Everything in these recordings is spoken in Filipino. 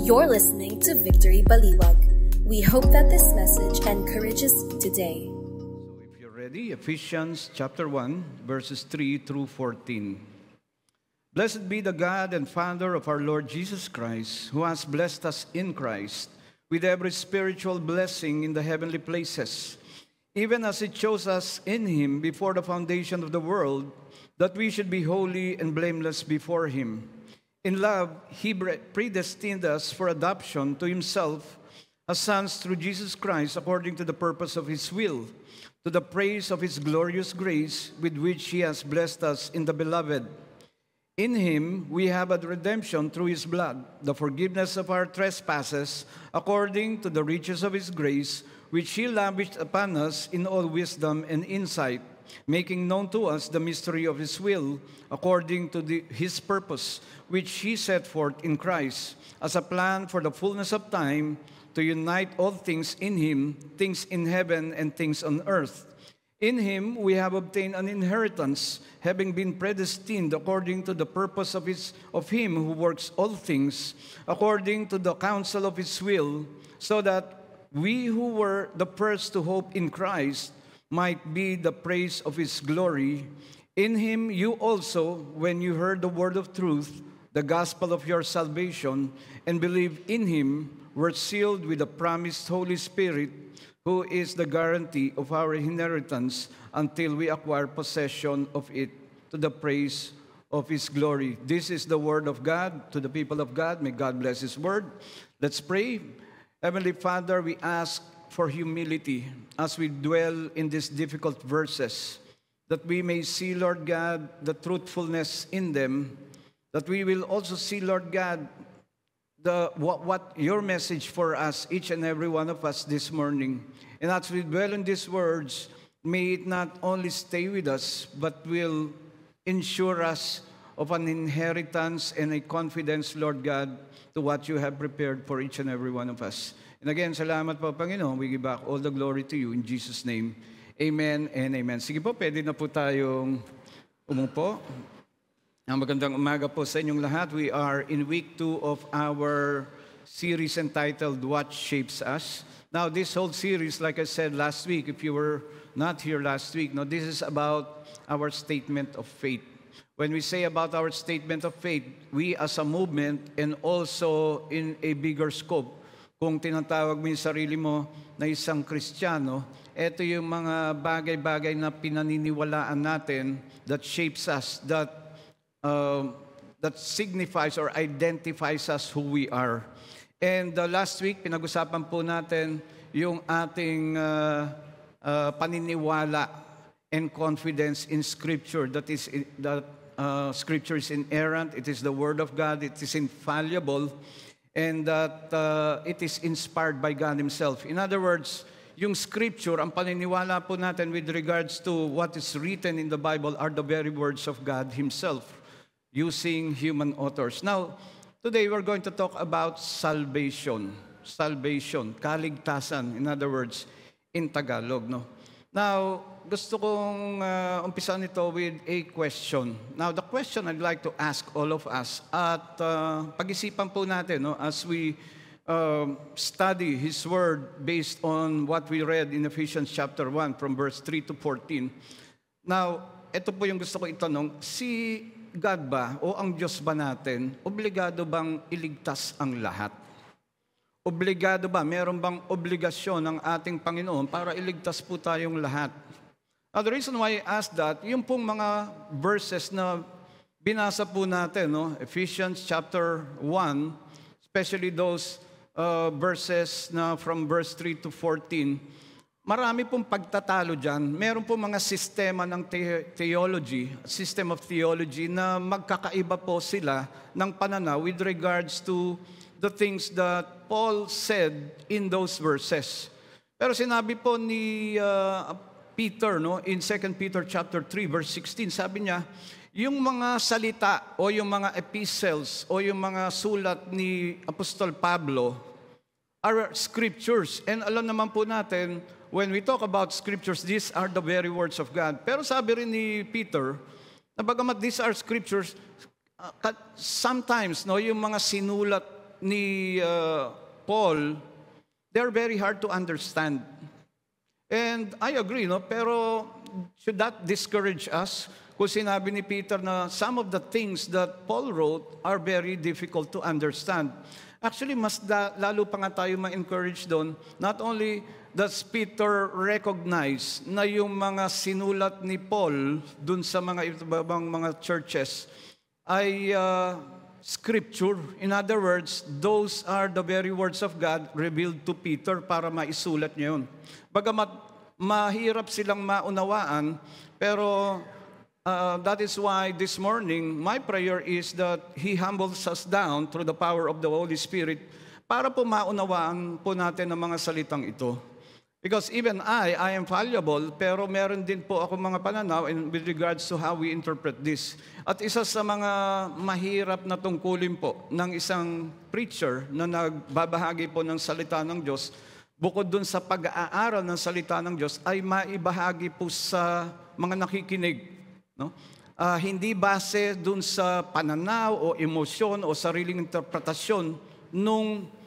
You're listening to Victory Baliwag. We hope that this message encourages you today. So if you're ready, Ephesians chapter 1, verses 3 through 14. Blessed be the God and Father of our Lord Jesus Christ, who has blessed us in Christ with every spiritual blessing in the heavenly places, even as He chose us in Him before the foundation of the world, that we should be holy and blameless before Him. In love, He predestined us for adoption to Himself as sons through Jesus Christ, according to the purpose of His will, to the praise of His glorious grace, with which He has blessed us in the Beloved. In Him we have a redemption through His blood, the forgiveness of our trespasses, according to the riches of His grace, which He lavished upon us in all wisdom and insight, making known to us the mystery of His will, according to His purpose, which He set forth in Christ, as a plan for the fullness of time, to unite all things in Him, things in heaven and things on earth. In Him we have obtained an inheritance, having been predestined according to the purpose of Him who works all things, according to the counsel of His will, so that we who were the first to hope in Christ might be the praise of His glory. In Him you also, when you heard the word of truth, the gospel of your salvation, and believed in Him, were sealed with the promised Holy Spirit, who is the guarantee of our inheritance until we acquire possession of it, to the praise of His glory. This is the word of God to the people of God. May God bless His word. Let's pray. Heavenly Father, we ask for humility as we dwell in these difficult verses, that we may see, Lord God, the truthfulness in them, that we will also see, Lord God, what your message for us, each and every one of us this morning. And as we dwell in these words, may it not only stay with us, but will ensure us of an inheritance and a confidence, Lord God, to what you have prepared for each and every one of us. And again, salamat po, Panginoon. We give back all the glory to you in Jesus' name. Amen and amen. Sige po, pwede na po tayong umupo. Ang magandang umaga po sa inyong lahat. We are in week 2 of our series entitled What Shapes Us. Now, this whole series, like I said last week, if you were not here last week, no, this is about our statement of faith. When we say about our statement of faith, we as a movement and also in a bigger scope, kung tinatawag mo yung sarili mo na isang Kristiyano, ito yung mga bagay-bagay na pinaniniwalaan natin that shapes us, that signifies or identifies us who we are. And last week, pinag-usapan po natin yung ating paniniwala and confidence in Scripture. That Scripture is inerrant, it is the Word of God, it is infallible, and that it is inspired by God Himself. In other words, yung Scripture, ang paniniwala po natin with regards to what is written in the Bible are the very words of God Himself, using human authors. Now, today we're going to talk about salvation. Salvation, kaligtasan, in other words, in Tagalog. No? Now, gusto kong umpisan ito with a question. Now, the question I'd like to ask all of us at pag-isipan po natin, no, as we study His Word based on what we read in Ephesians chapter 1 from verse 3 to 14. Now, ito po yung gusto ko itanong, si God ba o ang Diyos ba natin, obligado bang iligtas ang lahat? Obligado ba? Meron bang obligasyon ng ating Panginoon para iligtas po tayong lahat? The reason why I asked that, yung pong mga verses na binasa po natin, no? Ephesians chapter 1, especially those verses na from verse 3 to 14, marami pong pagtatalo dyan. Meron pong mga sistema ng theology, system of theology, na magkakaiba po sila ng pananaw with regards to the things that Paul said in those verses. Pero sinabi po ni Peter, no, in 2 Peter chapter 3 verse 16, sabi niya, yung mga salita o yung mga epistles o yung mga sulat ni Apostol Pablo are scriptures. And alam naman po natin, when we talk about scriptures, these are the very words of God. Pero sabi rin ni Peter, na bagamat these are scriptures, sometimes no, yung mga sinulat ni Paul, they're very hard to understand. And I agree, no? Pero should that discourage us? Kung sinabi ni Peter na some of the things that Paul wrote are very difficult to understand. Actually, lalo pa nga tayo ma-encourage doon. Not only does Peter recognize na yung mga sinulat ni Paul doon sa mga ibang mga churches ay scripture. In other words, those are the very words of God revealed to Peter para maisulat niya yun. Bagamat mahirap silang maunawaan, pero that is why this morning, my prayer is that He humbles us down through the power of the Holy Spirit para po maunawaan po natin ang mga salitang ito. Because even I am fallible, pero meron din po ako mga pananaw with regards to how we interpret this. At isa sa mga mahirap na tungkulin po ng isang preacher na nagbabahagi po ng salita ng Diyos, bukod dun sa pag-aaral ng salita ng Diyos, ay maibahagi po sa mga nakikinig. No? Hindi base dun sa pananaw o emosyon o sariling interpretasyon nung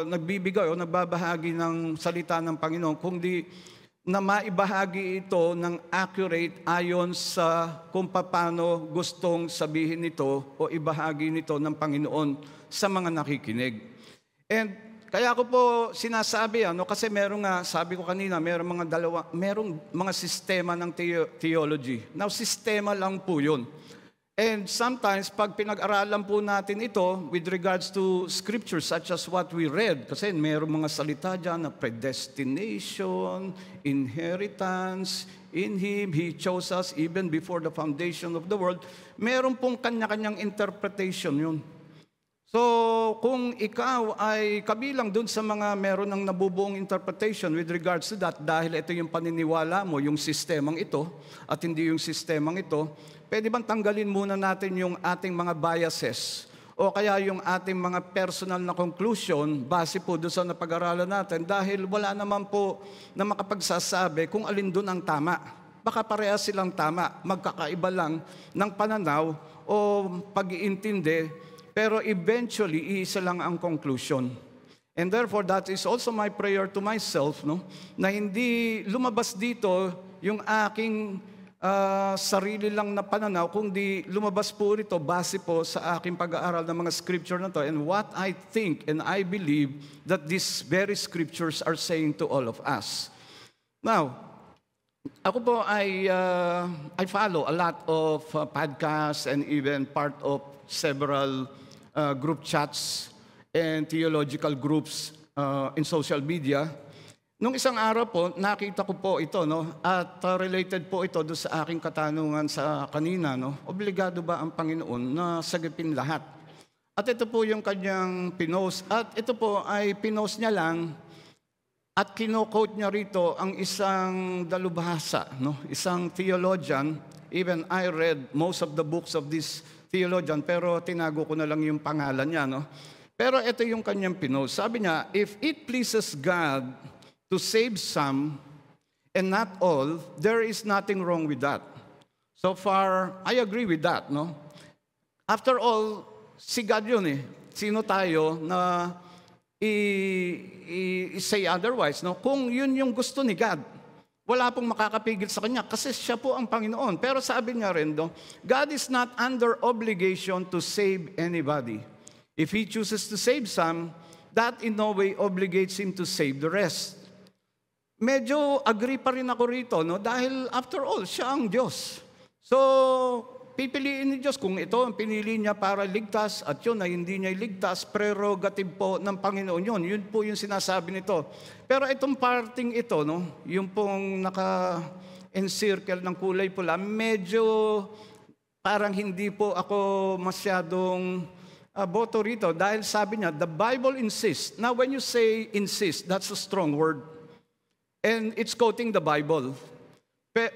nagbibigay o nagbabahagi ng salita ng Panginoon, kundi na maibahagi ito ng accurate ayon sa kung paano gustong sabihin nito o ibahagi nito ng Panginoon sa mga nakikinig. And kaya ko po sinasabi, kasi meron nga, sabi ko kanina, merong mga sistema ng theology. Now, sistema lang po yun. And sometimes, pag pinag-aralan po natin ito with regards to scriptures such as what we read, kasi merong mga salita dyan na predestination, inheritance, in Him, He chose us even before the foundation of the world, meron pong kanya-kanyang interpretation yun. So, kung ikaw ay kabilang dun sa mga meron ng nabubuong interpretation with regards to that, dahil ito yung paniniwala mo, yung sistemang ito, at hindi yung sistemang ito, pwede bang tanggalin muna natin yung ating mga biases o kaya yung ating mga personal na conclusion base po doon sa napag-aralan natin dahil wala naman po na makapagsasabi kung alin doon ang tama. Baka parehas silang tama, magkakaiba lang ng pananaw o pag-iintindi, pero eventually, iisa lang ang conclusion. And therefore, that is also my prayer to myself, no? Na hindi lumabas dito yung aking sarili lang na pananaw, kundi lumabas po rito base po sa aking pag-aaral ng mga scripture na to and what I think and I believe that these very scriptures are saying to all of us. Now, ako po I follow a lot of podcasts and even part of several group chats and theological groups in social media. Nung isang araw po, nakita ko po ito, no? At related po ito doon sa aking katanungan sa kanina, no? Obligado ba ang Panginoon na sagipin lahat? At ito po yung kanyang pinost. At ito po ay pinost niya lang at kino-quote niya rito ang isang dalubhasa, no? Isang theologian. Even I read most of the books of this theologian, pero tinago ko na lang yung pangalan niya, no? Pero ito yung kanyang pinost. Sabi niya, if it pleases God to save some and not all, there is nothing wrong with that. So far, I agree with that, no? After all, si God yun eh. Sino tayo na i-say otherwise, no? Kung yun yung gusto ni God, wala pong makakapigil sa Kanya kasi siya po ang Panginoon. Pero sabi niya rin, no, God is not under obligation to save anybody. If He chooses to save some, that in no way obligates Him to save the rest. Medyo agree pa rin ako rito, no? Dahil after all, siya ang Diyos. So, pipiliin ni Diyos kung ito ang pinili niya para ligtas at yun na hindi niya iligtas, prerogative po ng Panginoon yun. Yun po yung sinasabi nito. Pero itong parting ito, no? Yung pong naka-encircle ng kulay pula, medyo parang hindi po ako masyadong boto rito dahil sabi niya, the Bible insists. Now, when you say insist, that's a strong word. And it's quoting the Bible.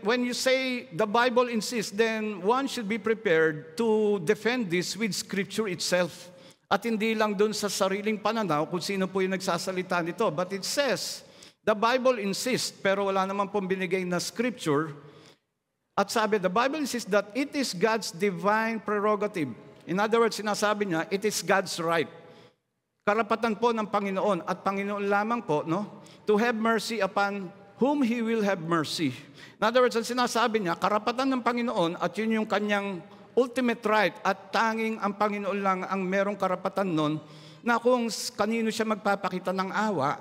When you say the Bible insists, then one should be prepared to defend this with Scripture itself. At hindi lang dun sa sariling pananaw kung sino po yung nagsasalita nito. But it says, the Bible insists, pero wala naman pong binigay na Scripture. At sabi, the Bible insists that it is God's divine prerogative. In other words, sinasabi niya, it is God's right. Karapatan po ng Panginoon at Panginoon lamang po, no, to have mercy upon whom He will have mercy. In other words, ang sinasabi niya, karapatan ng Panginoon at yun yung kanyang ultimate right at tanging ang Panginoon lang ang merong karapatan nun na kung kanino siya magpapakita ng awa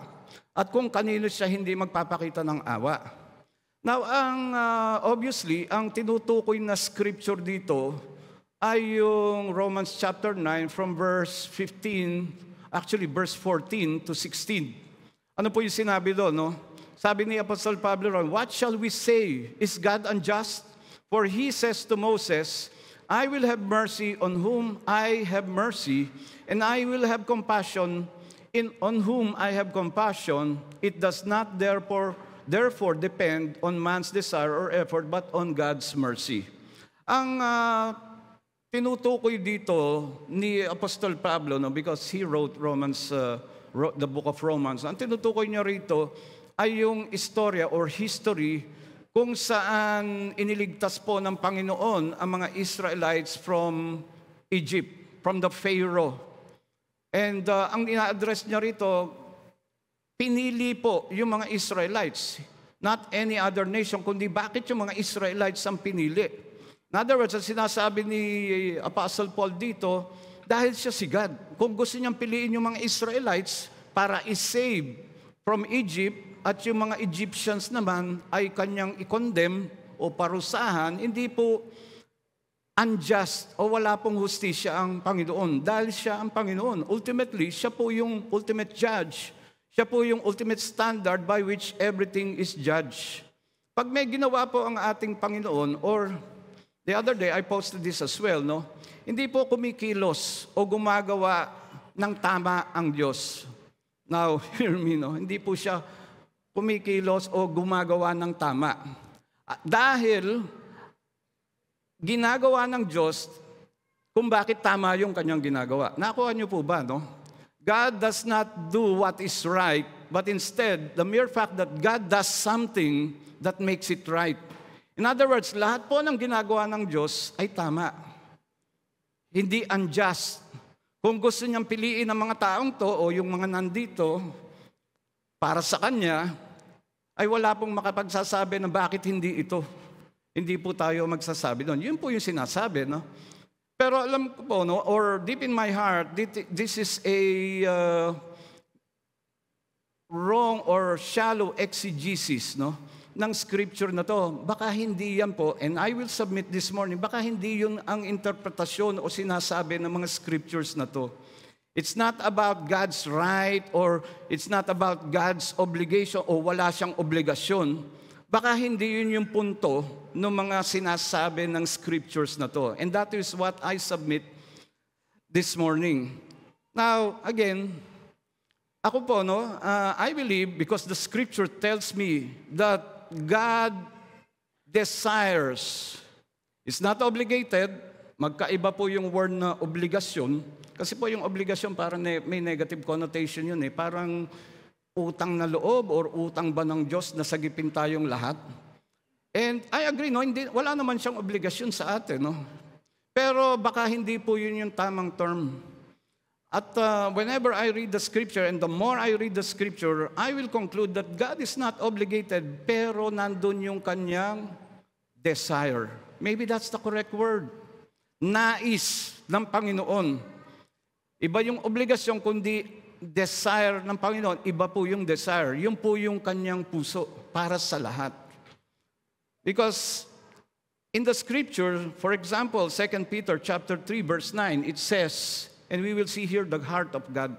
at kung kanino siya hindi magpapakita ng awa. Now, obviously, ang tinutukoy na scripture dito ay yung Romans chapter 9 from verse 15, actually verse 14 to 16. Ano po yung sinabi doon, no? Sabi ni Apostle Pablo ron, what shall we say? Is God unjust? For He says to Moses, I will have mercy on whom I have mercy, and I will have compassion on whom I have compassion. It does not therefore depend on man's desire or effort, but on God's mercy. Ang tinutukoy dito ni Apostle Pablo, no, because he wrote the book of Romans, ang tinutukoy niya rito ay yung istorya or history kung saan iniligtas po ng Panginoon ang mga Israelites from Egypt, from the Pharaoh. And ang ina-address niya rito, pinili po yung mga Israelites, not any other nation, kundi bakit yung mga Israelites ang pinili. In other words, ang sinasabi ni Apostle Paul dito, dahil siya si God. Kung gusto niyang piliin yung mga Israelites para i-save from Egypt, at yung mga Egyptians naman ay kanyang i-condemn o parusahan, hindi po unjust o wala pong hustisya ang Panginoon. Dahil siya ang Panginoon. Ultimately, siya po yung ultimate judge. Siya po yung ultimate standard by which everything is judged. Pag may ginawa po ang ating Panginoon, or the other day I posted this as well, no? Hindi po kumikilos o gumagawa ng tama ang Diyos. Now, hear me, no? Hindi po siya kumikilos o gumagawa ng tama. Dahil ginagawa ng Diyos kung bakit tama yung kanyang ginagawa. Nakuha niyo po ba, no? God does not do what is right, but instead, the mere fact that God does something that makes it right. In other words, lahat po ng ginagawa ng Diyos ay tama. Hindi unjust. Kung gusto niyang piliin ang mga taong to o yung mga nandito para sa Kanya, ay wala pong makapagsasabi na bakit hindi ito. Hindi po tayo magsasabi doon. Yun po yung sinasabi, no? Pero alam ko po, no, or deep in my heart, this is a wrong or shallow exegesis, no, ng scripture na to. Baka hindi yan po, and I will submit this morning, baka hindi yun ang interpretasyon o sinasabi ng mga scriptures na to. It's not about God's right or it's not about God's obligation o wala siyang obligasyon. Baka hindi yun yung punto ng mga sinasabi ng scriptures na to. And that is what I submit this morning. Now, again, ako po, no, I believe because the scripture tells me that God desires. It's not obligated. Magkaiba po yung word na obligasyon. Kasi po yung obligasyon parang may negative connotation yun eh. Parang utang na loob or utang ba ng Diyos na sagipin tayong lahat. And I agree, no? Wala naman siyang obligasyon sa atin, no? Pero baka hindi po yun yung tamang term. At whenever I read the scripture and the more I read the scripture, I will conclude that God is not obligated, pero nandun yung kanyang desire. Maybe that's the correct word. Nais ng Panginoon. Iba yung obligasyon, kundi desire ng Panginoon. Iba po yung desire. Yun po yung kanyang puso para sa lahat. Because in the scripture, for example, 2 Peter chapter 3, verse 9, it says, and we will see here the heart of God,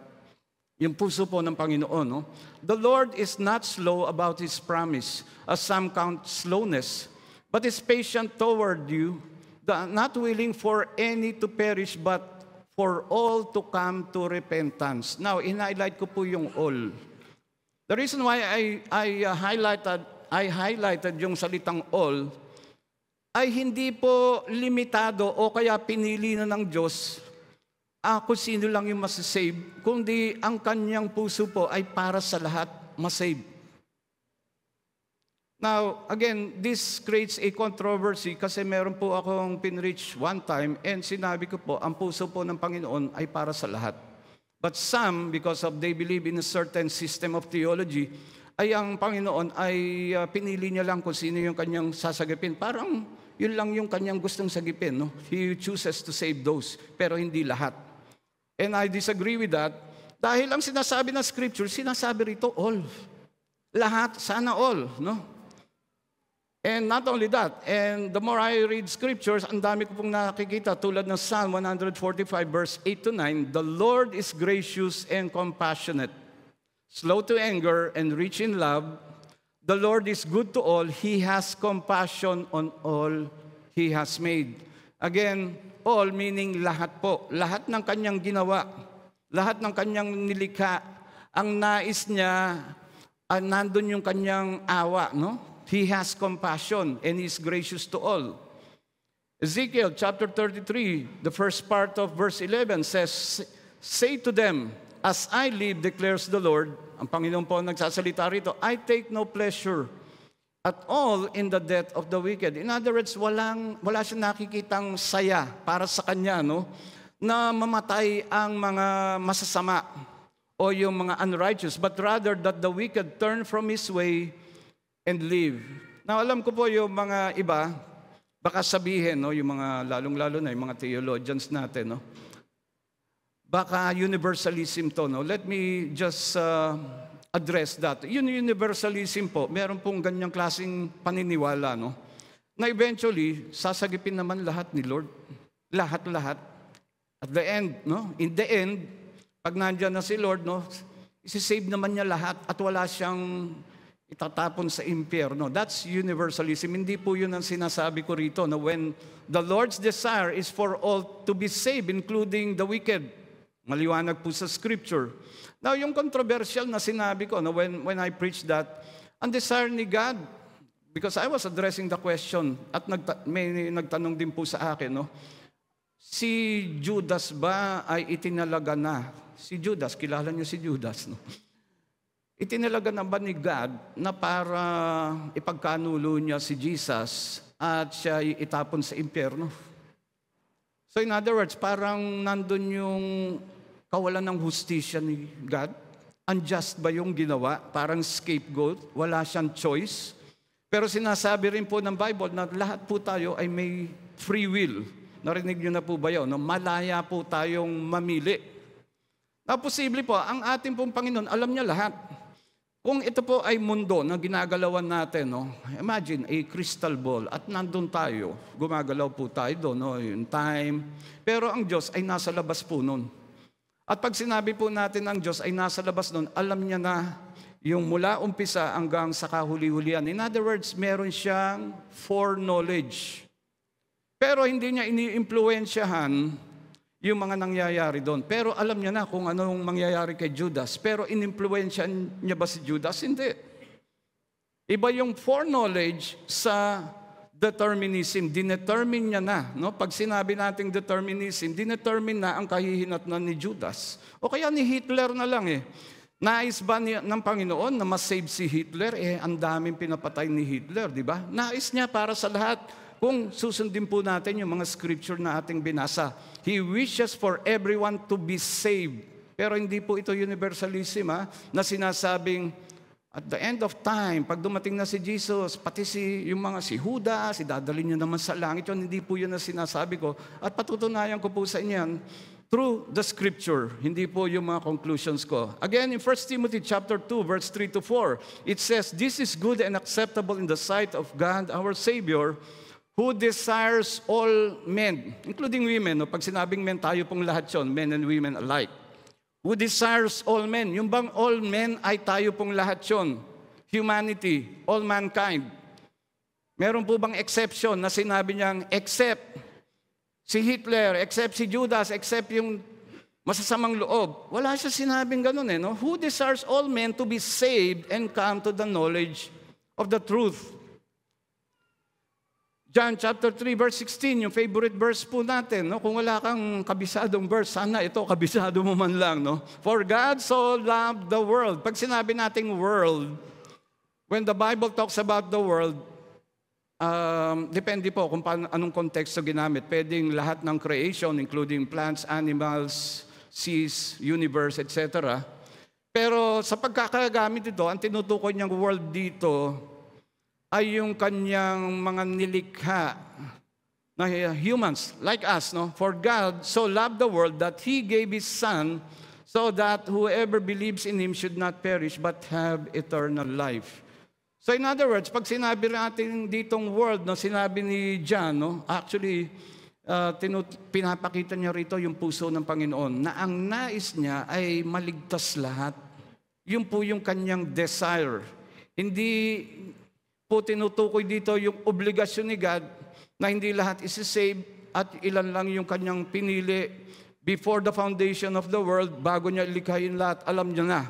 yung puso po ng Panginoon. No? The Lord is not slow about His promise, as some count slowness, but is patient toward you, not willing for any to perish, but for all to come to repentance. Now, in-highlight ko po yung all. The reason why I highlighted yung salitang all ay hindi po limitado o kaya pinili na ng Diyos kung sino lang yung masasave, kundi ang kanyang puso po ay para sa lahat masave. Now, again, this creates a controversy kasi meron po akong pinreach one time and sinabi ko po, ang puso po ng Panginoon ay para sa lahat. But some, because of they believe in a certain system of theology, ay ang Panginoon ay pinili niya lang kung sino yung kanyang sasagipin. Parang yun lang yung kanyang gustong sagipin. No? He chooses to save those, pero hindi lahat. And I disagree with that. Dahil ang sinasabi ng Scripture, sinasabi rito all. Lahat, sana all. No? And not only that, and the more I read Scriptures, ang dami ko pong nakikita tulad ng Psalm 145 verse 8 to 9, the Lord is gracious and compassionate, slow to anger and rich in love. The Lord is good to all. He has compassion on all He has made. Again, all meaning lahat po. Lahat ng kanyang ginawa, lahat ng kanyang nilikha, ang nais niya, nandun yung kanyang awa, no? He has compassion and is gracious to all. Ezekiel chapter 33, the first part of verse 11 says, say to them, as I live, declares the Lord, ang Panginoon po nagsasalita rito, I take no pleasure at all in the death of the wicked. In other words, wala siyang nakikitang saya para sa kanya, no? Na mamatay ang mga masasama o yung mga unrighteous, but rather that the wicked turn from his way and live. Now, alam ko po yung mga iba, baka sabihin, no, yung mga lalong-lalo na, yung mga theologians natin, no, baka universalism to, no. Let me just address that. Yung universalism po, meron pong ganyang klaseng paniniwala, no, na eventually, sasagipin naman lahat ni Lord. Lahat-lahat. At the end, no, in the end, pag nandyan na si Lord, no, isi-save naman niya lahat at wala siyang itatapon sa impyerno. That's universalism. Hindi po yun ang sinasabi ko rito, na when the Lord's desire is for all to be saved, including the wicked. Maliwanag po sa Scripture. Now, yung controversial na sinabi ko, no, when I preached that, ang desire ni God, because I was addressing the question, at may nagtanong din po sa akin, no, si Judas ba ay itinalaga na? Si Judas, kilala niyo si Judas, no? Itinalaga na ba ni God na para ipagkanulo niya si Jesus at siya itapon sa impyerno? So in other words, parang nandun yung kawalan ng hustisya ni God. Unjust ba yung ginawa? Parang scapegoat, wala siyang choice. Pero sinasabi rin po ng Bible na lahat po tayo ay may free will. Narinig niyo na po ba yun? No? Malaya po tayong mamili. Na posible po, ang ating pong Panginoon, alam niya lahat. Kung ito po ay mundo na ginagalawan natin, no? Imagine a crystal ball at nandun tayo, gumagalaw po tayo doon, no? Yung time. Pero ang Diyos ay nasa labas po nun. At pag sinabi po natin ang Diyos ay nasa labas nun, alam niya na yung mula umpisa hanggang sa kahuli-hulian. In other words, meron siyang foreknowledge. Pero hindi niya ini-impluensyahan yung mga nangyayari doon. Pero alam niya na kung anong mangyayari kay Judas. Pero in-influensya niya ba si Judas? Hindi. Iba yung foreknowledge sa determinism. Dinetermine niya na. No? Pag sinabi nating determinism, dinetermine na ang kahihinatnan ni Judas. O kaya ni Hitler na lang eh. Nais ba ng Panginoon na masave si Hitler? Ang daming pinapatay ni Hitler, di ba? Nais niya para sa lahat. Kung susundin po natin yung mga scripture na ating binasa, He wishes for everyone to be saved. Pero hindi po ito universalism, na sinasabing, at the end of time, pag dumating na si Jesus, pati yung mga si Judas, idadalhin niya naman sa langit. Yun, hindi po yun na sinasabi ko. At patutunayan ko po sa inyo through the scripture, hindi po yung mga conclusions ko. Again, in 1 Timothy chapter 2, verse 3 to 4, it says, this is good and acceptable in the sight of God, our Savior, who desires all men, including women. No? Pag sinabing men, tayo pong lahat yun, men and women alike. Who desires all men. Yung bang all men ay tayo pong lahat yun. Humanity, all mankind. Meron po bang exception na sinabi niyang except si Hitler, except si Judas, except yung masasamang loob? Wala siya sinabing ganun eh. No? Who desires all men to be saved and come to the knowledge of the truth? John chapter 3 verse 16, yung favorite verse po natin. No? Kung wala kang kabisadong verse, sana ito kabisado mo man lang. No? For God so loved the world. Pag sinabi nating world, When the Bible talks about the world, depende po kung anong konteksto ginamit. Pwedeng lahat ng creation, including plants, animals, seas, universe, etc. Pero sa pagkakagamit ito, ang tinutukoy niyang world dito ay yung kanyang mga nilikha na humans like us, no? For God so loved the world that He gave His Son so that whoever believes in Him should not perish but have eternal life. So in other words, pag sinabi natin ditong world, no, sinabi ni John, no, actually, pinapakita niya rito yung puso ng Panginoon na ang nais niya ay maligtas lahat. Yun po yung kanyang desire. Hindi po tinutukoy dito yung obligasyon ni God na hindi lahat isi-save at ilan lang yung kanyang pinili before the foundation of the world, bago niya ilikhain lahat, alam niya na.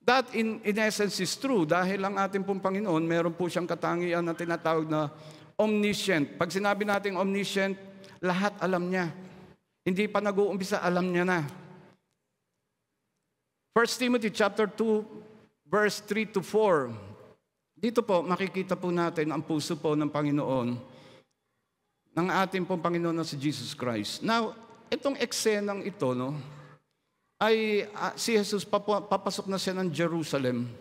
That in essence is true dahil ang ating pong Panginoon, meron po siyang katangian na tinatawag na omniscient. Pag sinabi natin omniscient, lahat alam niya. Hindi pa nag-uumpisa, alam niya na. 1 Timothy chapter 2, verse 3 to 4. Dito po, makikita po natin ang puso po ng Panginoon, ng ating pong Panginoon na si Jesus Christ. Now, itong eksenang ito, no, ay si Jesus papasok na siya ng Jerusalem.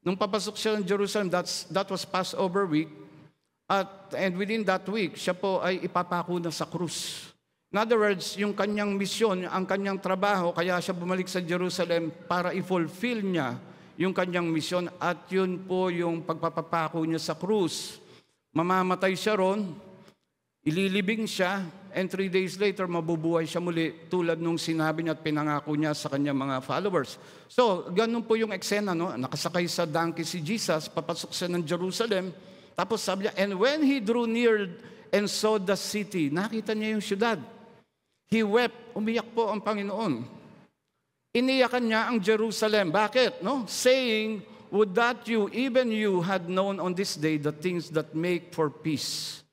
Nung papasok siya ng Jerusalem, that was Passover week. And within that week, siya po ay ipapako na sa krus. In other words, yung kanyang misyon, ang kanyang trabaho, kaya siya bumalik sa Jerusalem para i-fulfill niya yung kanyang misyon. At yun po yung pagpapapako niya sa krus. Mamamatay siya ron, ililibing siya, and 3 days later, mabubuhay siya muli tulad nung sinabi niya at pinangako niya sa kanyang mga followers. So, ganun po yung eksena, no? Nakasakay sa donkey si Jesus, papasok siya ng Jerusalem, tapos sabi niya, and when He drew near and saw the city, nakita niya yung syudad. He wept, umiyak po ang Panginoon. Iniyakan niya ang Jerusalem. Bakit? No? Saying, would that you, even you, had known on this day the things that make for peace.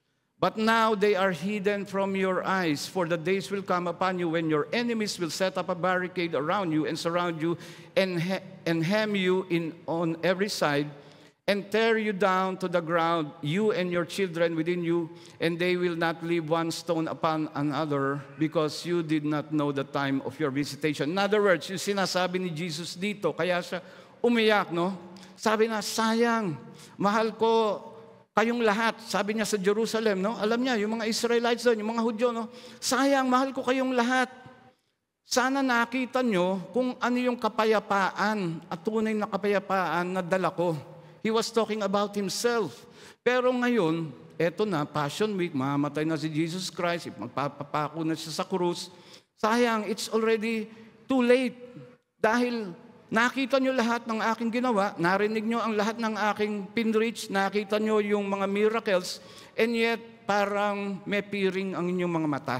But now they are hidden from your eyes, for the days will come upon you when your enemies will set up a barricade around you and surround you and hem you in on every side and tear you down to the ground, you and your children within you, and they will not leave one stone upon another because you did not know the time of your visitation. In other words, yung sinasabi ni Jesus dito, kaya siya umiyak, no? Sabi na, sayang, mahal ko kayong lahat, sabi niya sa Jerusalem, no? Alam niya, yung mga Israelites doon, yung mga Hudyo, no? Sayang, mahal ko kayong lahat. Sana nakita nyo kung ano yung kapayapaan at tunay na kapayapaan na dala ko. He was talking about himself. Pero ngayon, eto na, Passion Week, mamamatay na si Jesus Christ, magpapapako na siya sa krus. Sayang, it's already too late. Dahil nakita nyo lahat ng aking ginawa, narinig nyo ang lahat ng aking pinreach, nakita nyo yung mga miracles, and yet parang may piring ang inyong mga mata.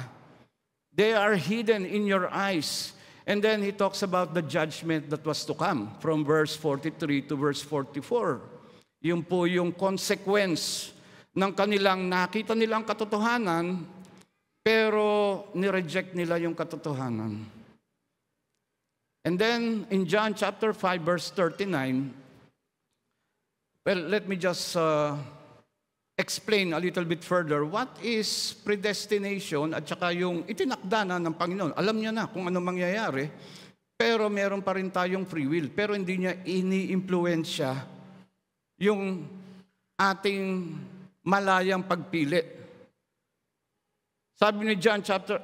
They are hidden in your eyes. And then he talks about the judgment that was to come from verse 43 to verse 44. Yung po yung consequence ng kanilang nakita nilang katotohanan, pero nireject nila yung katotohanan. And then, in John chapter 5, verse 39, well, let me just explain a little bit further what is predestination at saka yung itinakda na ng Panginoon. Alam niya na kung ano mangyayari, pero meron pa rin tayong free will. Pero hindi niya ini-impluensya yung ating malayang pagpili. Sabi ni John, chapter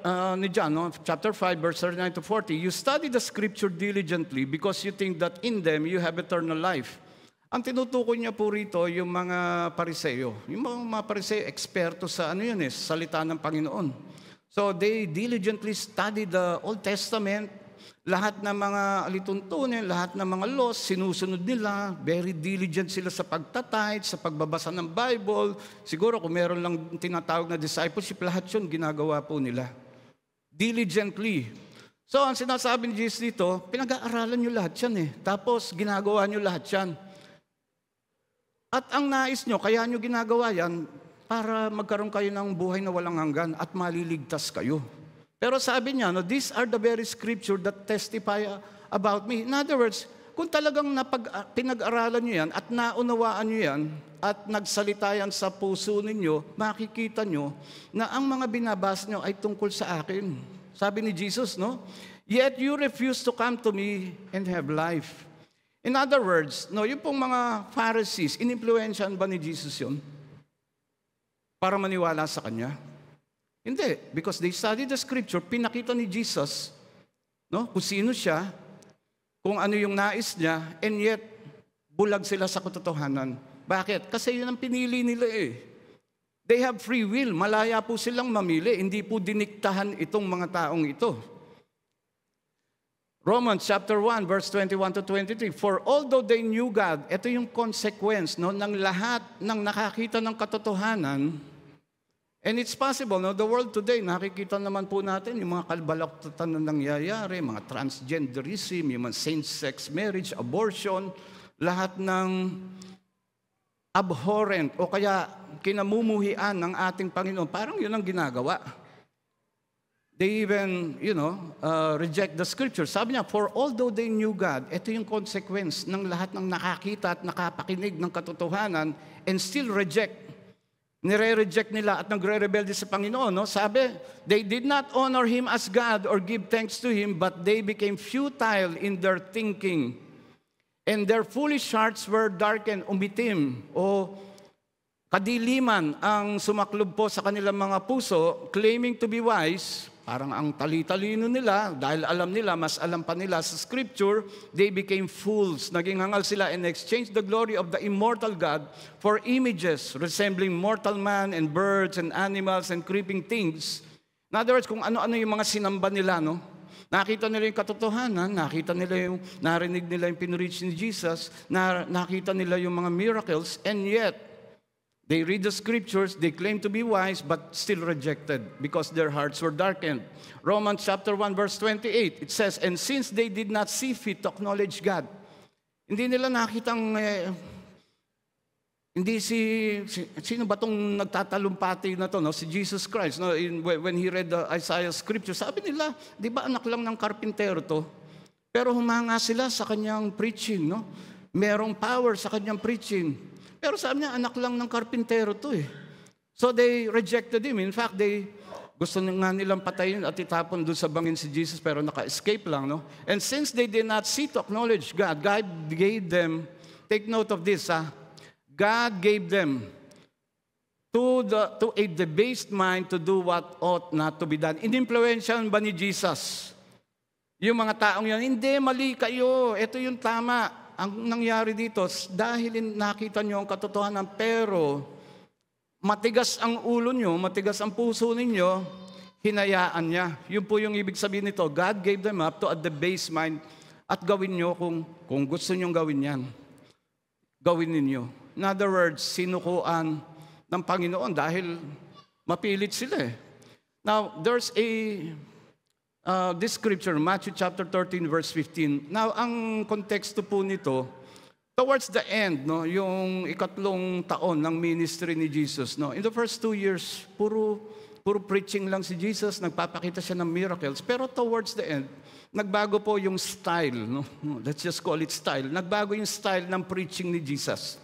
5, verse 39 to 40, you study the scripture diligently because you think that in them you have eternal life. Ang tinutukoy niya po rito, yung mga Pariseo. Yung mga Pariseo, eksperto sa salita ng Panginoon. So they diligently study the Old Testament, lahat ng mga alituntunin, lahat ng mga laws, sinusunod nila. Very diligent sila sa pagtatithe, sa pagbabasa ng Bible. Siguro kung meron lang tinatawag na discipleship, lahat yun ginagawa po nila. Diligently. So ang sinasabi ni Jesus dito, pinag-aaralan nyo lahat yan eh. Tapos ginagawa nyo lahat yan. At ang nais nyo, kaya nyo ginagawa yan, para magkaroon kayo ng buhay na walang hanggan at maliligtas kayo. Pero sabi niya, no, these are the very scripture that testify about me. In other words, kung talagang pinag-aralan nyo yan at naunawaan nyo yan at nagsalita yan sa puso ninyo, makikita nyo na ang mga binabasa nyo ay tungkol sa akin. Sabi ni Jesus, no? Yet you refuse to come to me and have life. In other words, no, yung pong mga Pharisees, inimpluwensyahan ba ni Jesus yun? Para maniwala sa Kanya? Hindi, because they studied the scripture, pinakita ni Jesus, no, kung sino siya, kung ano yung nais niya, and yet, bulag sila sa katotohanan. Bakit? Kasi yun ang pinili nila eh. They have free will. Malaya po silang mamili. Hindi po diniktahan itong mga taong ito. Romans chapter 1, verse 21 to 23. For although they knew God, ito yung consequence, no, ng lahat ng nakakita ng katotohanan. And it's possible, no? The world today, nakikita naman po natin yung mga kalbalaktutan na nangyayari, mga transgenderism, yung mga same-sex marriage, abortion, lahat ng abhorrent o kaya kinamumuhian ng ating Panginoon. Parang yun ang ginagawa. They even, reject the scripture. Sabi niya, for although they knew God, ito yung consequence ng lahat ng nakakita at nakapakinig ng katotohanan and still reject. Nire-reject nila at nagre-rebelde sa Panginoon. No? Sabi, they did not honor Him as God or give thanks to Him, but they became futile in their thinking. And their foolish hearts were darkened, umitim, o kadiliman ang sumaklob po sa kanilang mga puso, claiming to be wise. Parang ang tali-talino nila, dahil alam nila, mas alam pa nila sa scripture, they became fools. Naging hangal sila and exchanged the glory of the immortal God for images resembling mortal man and birds and animals and creeping things. In other words, kung ano-ano yung mga sinamba nila, no? Nakita nila yung katotohanan, narinig nila yung pinreach ni Jesus, nakita nila yung mga miracles, and yet, they read the scriptures, they claim to be wise, but still rejected because their hearts were darkened. Romans chapter 1, verse 28, it says, and since they did not see fit to acknowledge God, hindi nila nakitang, sino ba itong nagtatalumpati na to, no? Si Jesus Christ. No? When he read the Isaiah scripture, sabi nila, di ba anak lang ng karpintero to? Pero humanga sila sa kanyang preaching. No? Merong power sa kanyang preaching. Pero sabi niya, anak lang ng karpintero to eh. So they rejected him. In fact, gusto nga nilang patayin at itapon doon sa bangin si Jesus, pero naka-escape lang, no? And since they did not see to acknowledge God, God gave them, take note of this, God gave them to a debased mind to do what ought not to be done. Inimpluwensyahan ba ni Jesus yung mga taong yan? Hindi, mali kayo. Ito yung tama. Ang nangyari dito, dahil nakita nyo ang katotohanan, pero matigas ang ulo nyo, matigas ang puso ninyo, hinayaan niya. Yun po yung ibig sabihin nito. God gave them up to a debased mind at gawin nyo kung gusto nyo gawin yan. Gawin ninyo. In other words, sinukuan ng Panginoon dahil mapilit sila eh. Now, there's this scripture, Matthew chapter 13, verse 15. Now, ang konteksto po nito, towards the end, no, yung ikatlong taon ng ministry ni Jesus, no, in the first 2 years, puro preaching lang si Jesus, nagpapakita siya ng miracles. Pero towards the end, nagbago po yung style. No? Let's just call it style. Nagbago yung style ng preaching ni Jesus.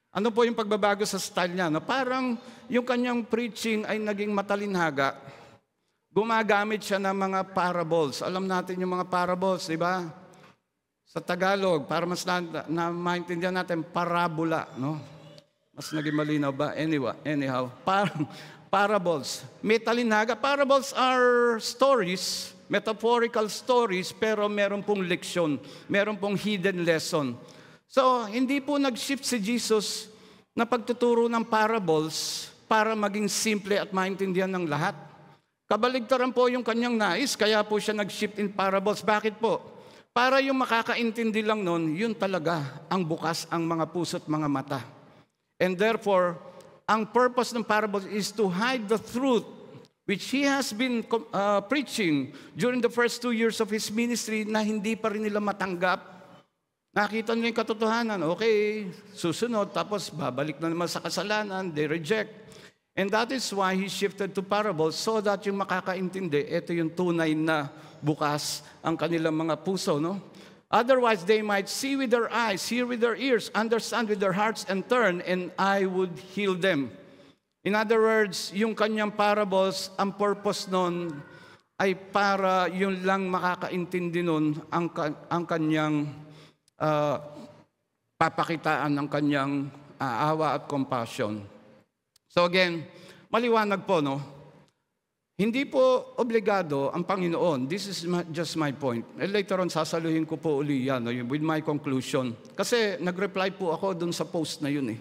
Ano po yung pagbabago sa style niya? No? Parang yung kanyang preaching ay naging matalinhaga. Gumagamit siya ng mga parables. Alam natin yung mga parables, di ba? Sa Tagalog, para mas maintindihan natin, parabola. No? Mas naging malinaw ba? Anyhow, parables. May talinhaga. Parables are stories, metaphorical stories, pero meron pong leksyon. Meron pong hidden lesson. So, hindi po nag-shift si Jesus na pagtuturo ng parables para maging simple at maintindihan ng lahat. Kabaligtaran po yung kanyang nais, kaya po siya nag-shift in parables. Bakit po? Para yung makakaintindi lang nun, yun talaga ang bukas ang mga puso at mga mata. And therefore, ang purpose ng parables is to hide the truth which he has been preaching during the first 2 years of his ministry na hindi pa rin nila matanggap. Nakita nila yung katotohanan, okay, susunod, tapos babalik na naman sa kasalanan, they reject. And that is why he shifted to parables so that yung makakaintindi, ito yung tunay na bukas ang kanilang mga puso. No? Otherwise, they might see with their eyes, hear with their ears, understand with their hearts, and turn, and I would heal them. In other words, yung kanyang parables, ang purpose nun ay para yun lang makakaintindi nun ang kanyang papakitaan ng kanyang awa at compassion. So again, maliwanag po, no? Hindi po obligado ang Panginoon. This is just my point. And later on, sasaluhin ko po uli yan, no, with my conclusion. Kasi nag-reply po ako dun sa post na yun eh.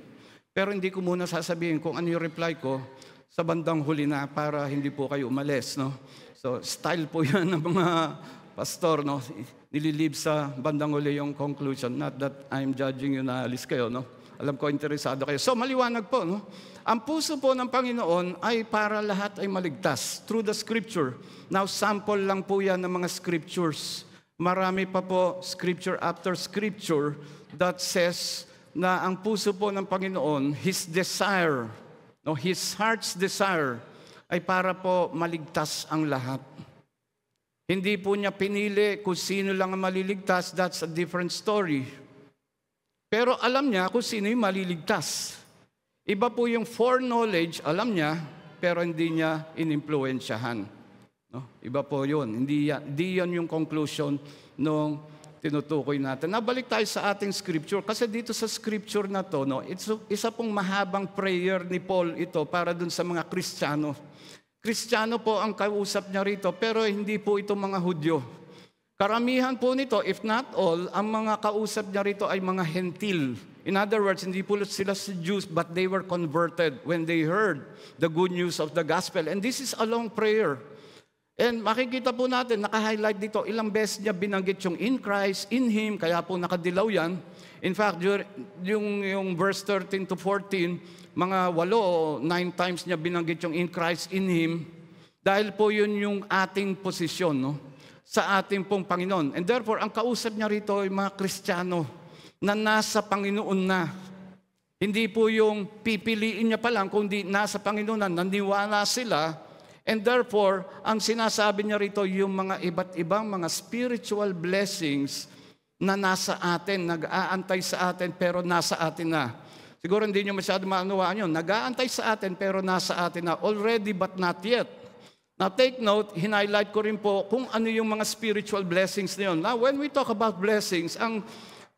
Pero hindi ko muna sasabihin kung ano yung reply ko sa bandang huli na para hindi po kayo umalis. No? So style po yan ng mga pastor. No? Nililib sa bandang huli yung conclusion. Not that I'm judging you na alis kayo. No? Alam ko, interesado kayo. So maliwanag po, no? Ang puso po ng Panginoon ay para lahat ay maligtas through the Scripture. Now, sample lang po yan ng mga Scriptures. Marami pa po, Scripture after Scripture, that says na ang puso po ng Panginoon, His desire, no, His heart's desire, ay para po maligtas ang lahat. Hindi po niya pinili kung sino lang ang maliligtas, that's a different story. Pero alam niya kung sino yung maliligtas. Iba po yung foreknowledge, alam niya, pero hindi niya inimpluwensyahan. No? Iba po yun. Hindi yan yung conclusion nung tinutukoy natin. Nabalik tayo sa ating scripture. Kasi dito sa scripture na to, no, isa pong mahabang prayer ni Paul ito para dun sa mga Kristiyano. Kristiyano po ang kausap niya rito, pero hindi po ito mga Hudyo. Karamihan po nito, if not all, ang mga kausap niya rito ay mga hentil. In other words, hindi po sila Jews, but they were converted when they heard the good news of the gospel. And this is a long prayer. And makikita po natin, naka-highlight dito, ilang beses niya binanggit yung in Christ, in Him, kaya po nakadilaw yan. In fact, yung verse 13 to 14, mga 8 o 9 times niya binanggit yung in Christ, in Him, dahil po yun yung ating posisyon, no? Sa ating pong Panginoon. And therefore, ang kausap niya rito ay mga Kristiyano na nasa Panginoon na. Hindi po yung pipiliin niya pa lang, kundi nasa Panginoon na, naniwala sila. And therefore, ang sinasabi niya rito, yung mga iba't ibang mga spiritual blessings na nasa atin, nag-aantay sa atin, pero nasa atin na. Siguro hindi niyo masyado maunawaan yun. Nag-aantay sa atin, pero nasa atin na. Already, but not yet. Now take note, hinighlight ko rin po kung ano yung mga spiritual blessings na yun. Now when we talk about blessings, ang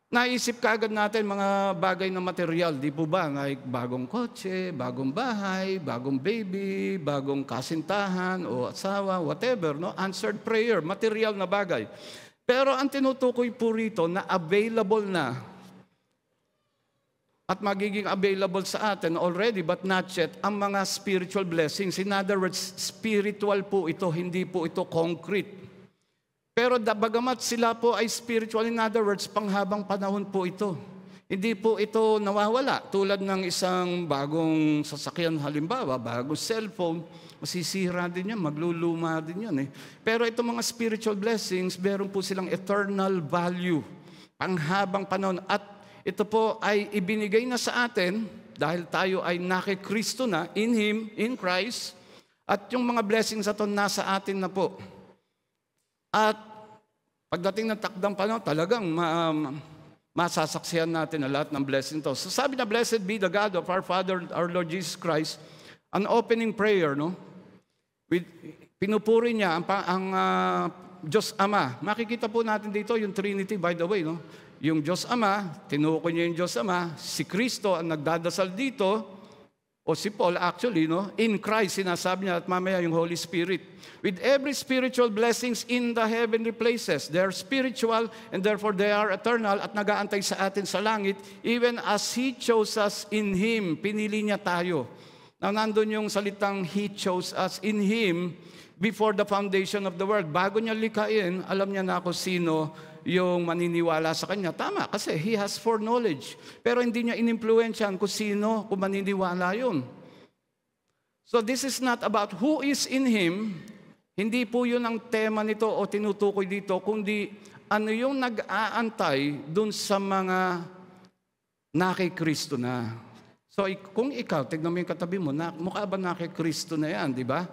naisip kaagad natin mga bagay na material, di po ba? Like bagong kotse, bagong bahay, bagong baby, bagong kasintahan o asawa, whatever, no? Answered prayer, material na bagay. Pero ang tinutukoy po rito na available na at magiging available sa atin already but not yet ang mga spiritual blessings. In other words, spiritual po ito, hindi po ito concrete. Pero bagamat sila po ay spiritual, in other words, panghabang panahon po ito. Hindi po ito nawawala. Tulad ng isang bagong sasakyan halimbawa, bagong cellphone, masisira din yan, magluluma din yan. Pero itong mga spiritual blessings, meron po silang eternal value, panghabang panahon. At ito po ay ibinigay na sa atin dahil tayo ay nakikristo na, in Him, in Christ, at yung mga blessings na ito nasa atin na po. At pagdating ng takdang panahon, talagang masasaksihan natin na lahat ng blessing ito. So sabi na, blessed be the God of our Father, our Lord Jesus Christ, an opening prayer, no? Pinupuri niya ang Diyos Ama. Makikita po natin dito yung Trinity, by the way, no? Yung Diyos Ama, tinukoy niya yung Diyos Ama, si Kristo ang nagdadasal dito, o si Paul actually, no? In Christ, sinasabi niya, at mamaya yung Holy Spirit. With every spiritual blessings in the heavenly places. They are spiritual and therefore they are eternal at nag-aantay sa atin sa langit, even as He chose us in Him. Pinili niya tayo. Now, nandun yung salitang He chose us in Him before the foundation of the world. Bago niya likhain, alam niya na ako sino yung maniniwala sa Kanya. Tama, kasi He has foreknowledge. Pero hindi niya inimpluwensyahan kung sino, kung maniniwala yun. So this is not about who is in Him. Hindi po yun ang tema nito o tinutukoy dito, kundi ano yung nag-aantay dun sa mga nakikristo na. So kung ikaw, tignan mo yung katabi mo, mukha ba nakikristo na yan, di ba?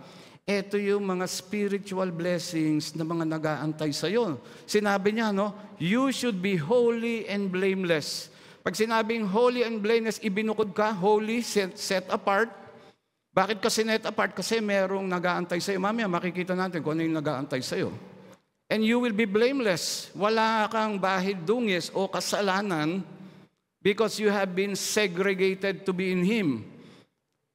Ito yung mga spiritual blessings na mga nag-aantay sa iyo. Sinabi niya, no, you should be holy and blameless. Pag sinabing holy and blameless, ibinukod ka, holy, set apart. Bakit ka set apart? Kasi merong nag-aantay sa iyo. Mamaya makikita natin kung ano yung nag-aantay sa iyo. And you will be blameless. Wala kang bahid dungis o kasalanan because you have been segregated to be in Him.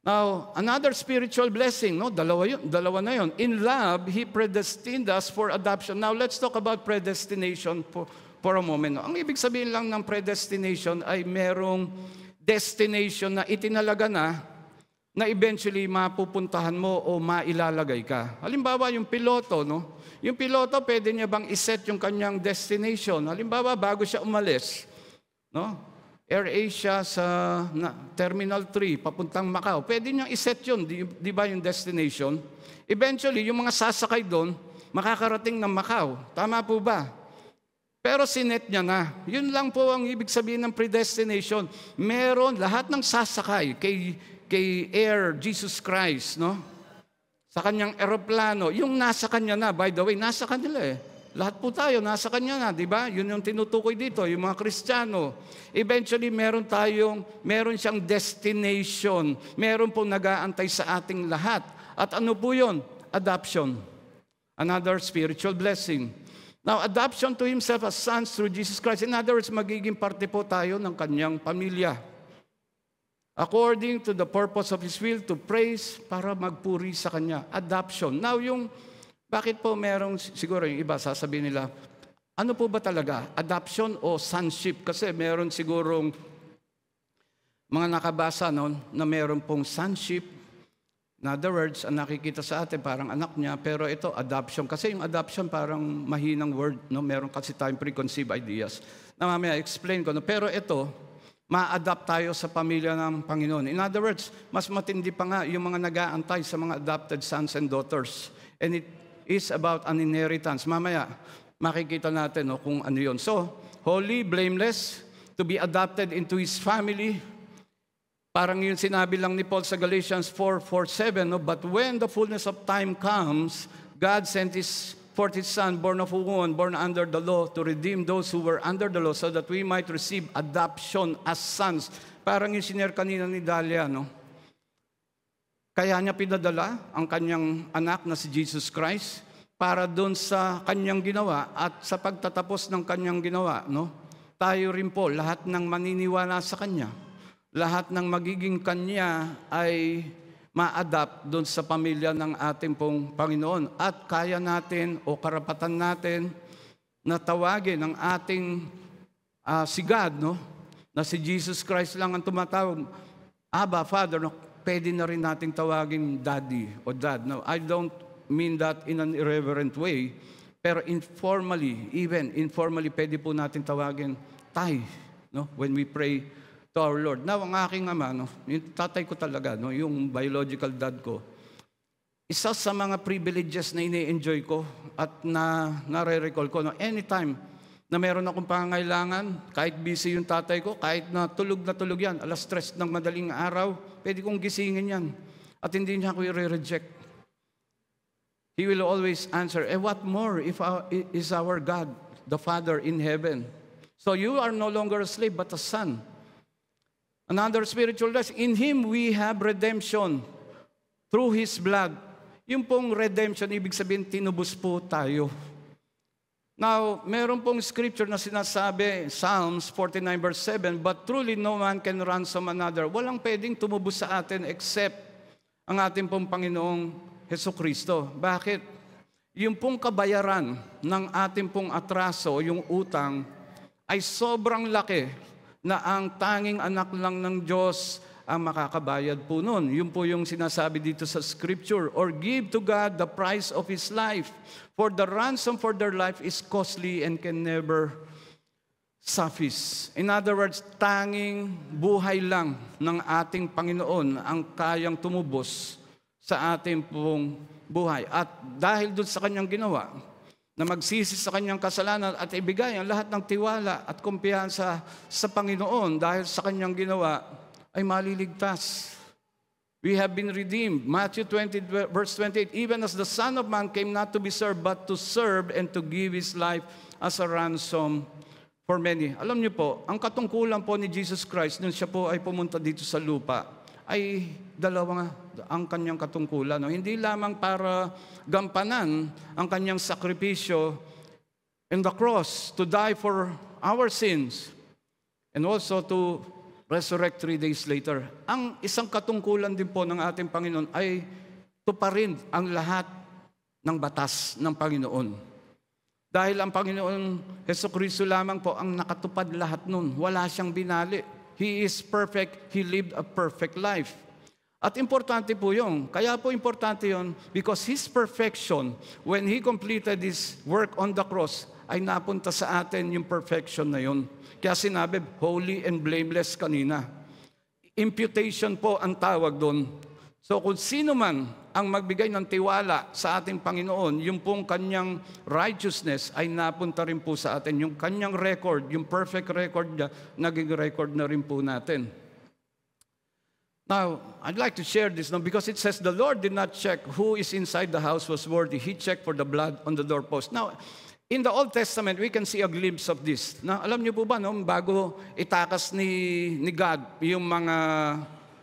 Now, another spiritual blessing, no? Dalawa na yun. In love, He predestined us for adoption. Now, let's talk about predestination for a moment. No? Ang ibig sabihin lang ng predestination ay merong destination na itinalaga na eventually mapupuntahan mo o mailalagay ka. Halimbawa, yung piloto, no? Yung piloto, pwede niya bang iset yung kanyang destination? Halimbawa, bago siya umalis, no? AirAsia sa Terminal 3, papuntang Macau. Pwede niyang iset yun, di ba yung destination? Eventually, yung mga sasakay doon, makakarating ng Macau. Tama po ba? Pero sinet niya na. Yun lang po ang ibig sabihin ng predestination. Meron lahat ng sasakay kay Air Jesus Christ, no? Sa kanyang eroplano, yung nasa kanya na, by the way, nasa kanila Lahat po tayo, nasa kanya na, di ba? Yun yung tinutukoy dito, yung mga Kristiyano. Eventually, meron siyang destination. Meron pong nag-aantay sa ating lahat. At ano po yun? Adoption. Another spiritual blessing. Now, adoption to Himself as sons through Jesus Christ. In other words, magiging parte po tayo ng kanyang pamilya. According to the purpose of His will, to praise, para magpuri sa Kanya. Adoption. Now, bakit po merong, siguro yung iba, sasabihin nila, ano po ba talaga? Adoption o sonship? Kasi meron sigurong mga nakabasa noon na meron pong sonship. In other words, ang nakikita sa atin parang anak niya, pero ito adoption. Kasi yung adoption parang mahinang word, no? Meron kasi tayong preconceived ideas. Na mamaya explain ko, no? Pero ito, ma-adapt tayo sa pamilya ng Panginoon. In other words, mas matindi pa nga yung mga nag-aantay sa mga adopted sons and daughters. And it is about an inheritance. Mamaya, makikita natin kung ano yun. So, holy, blameless, to be adopted into His family. Parang yun sinabi lang ni Paul sa Galatians 4:7, no? But when the fullness of time comes, God sent forth His Son, born of a woman, born under the law, to redeem those who were under the law, so that we might receive adoption as sons. Parang yung sinare kanina ni Dalia, no? Kaya niya pinadala ang kanyang anak na si Jesus Christ para doon sa kanyang ginawa at sa pagtatapos ng kanyang ginawa, no? Tayo rin po, lahat ng maniniwala sa Kanya, lahat ng magiging Kanya ay ma-adapt doon sa pamilya ng ating pong Panginoon. At kaya natin o karapatan natin na tawagin ang ating si God, no? Na si Jesus Christ lang ang tumatawag, Abba, Father, no? Pwede na rin nating tawagin daddy o dad. No, I don't mean that in an irreverent way, pero informally, pwede po natin tawagin tay, no? When we pray to our Lord. Now, ang aking ama, no? Yung tatay ko talaga, no? Yung biological dad ko, isa sa mga privileges na ini-enjoy ko at nare-recall ko, no? Anytime na meron akong pangangailangan, kahit busy yung tatay ko, kahit na tulog yan, 3:00 ng madaling araw, pwede kong gisingin yan. At hindi niya ako i-reject. He will always answer, what more if is our God, the Father in heaven? So you are no longer a slave, but a son. Another spiritual lesson, in Him we have redemption through His blood. Yung pong redemption, ibig sabihin, tinubos po tayo. Now, meron pong scripture na sinasabi, Psalms 49:7, but truly no man can ransom another. Walang pwedeng tumubos sa atin except ang ating pong Panginoong Hesukristo. Bakit? Yung pong kabayaran ng ating pong atraso, yung utang, ay sobrang laki na ang tanging anak lang ng Diyos ang makakabayad po nun. Yun po yung sinasabi dito sa scripture. Or give to God the price of His life. For the ransom for their life is costly and can never suffice. In other words, tanging buhay lang ng ating Panginoon ang kayang tumubos sa ating pong buhay. At dahil doon sa Kanyang ginawa, na magsisi sa Kanyang kasalanan at ibigay ang lahat ng tiwala at kumpiyansa sa Panginoon dahil sa Kanyang ginawa, ay maliligtas. We have been redeemed. Matthew 20, verse 28, even as the Son of Man came not to be served, but to serve and to give His life as a ransom for many. Alam niyo po, ang katungkulan po ni Jesus Christ nung siya po ay pumunta dito sa lupa, ay dalawa ang kanyang katungkulan. No? Hindi lamang para gampanan ang kanyang sakripisyo in the cross, to die for our sins, and also to resurrect 3 days later. Ang isang katungkulan din po ng ating Panginoon ay tuparin ang lahat ng batas ng Panginoon. Dahil ang Panginoon Hesukristo lamang po ang nakatupad lahat nun. Wala siyang binali. He is perfect. He lived a perfect life. At importante po yun. Kaya po importante yun because His perfection, when He completed His work on the cross, ay napunta sa atin yung perfection na yun. Kaya sinabi, holy and blameless kanina. Imputation po ang tawag doon. So kung sino man ang magbigay ng tiwala sa ating Panginoon, yung pong kanyang righteousness ay napunta rin po sa atin. Yung kanyang record, yung perfect record niya, naging record na rin po natin. Now, I'd like to share this now because it says, the Lord did not check who is inside the house was worthy. He checked for the blood on the doorpost. Now, in the Old Testament, we can see a glimpse of this. Na, alam niyo po ba, no, bago itakas ni God yung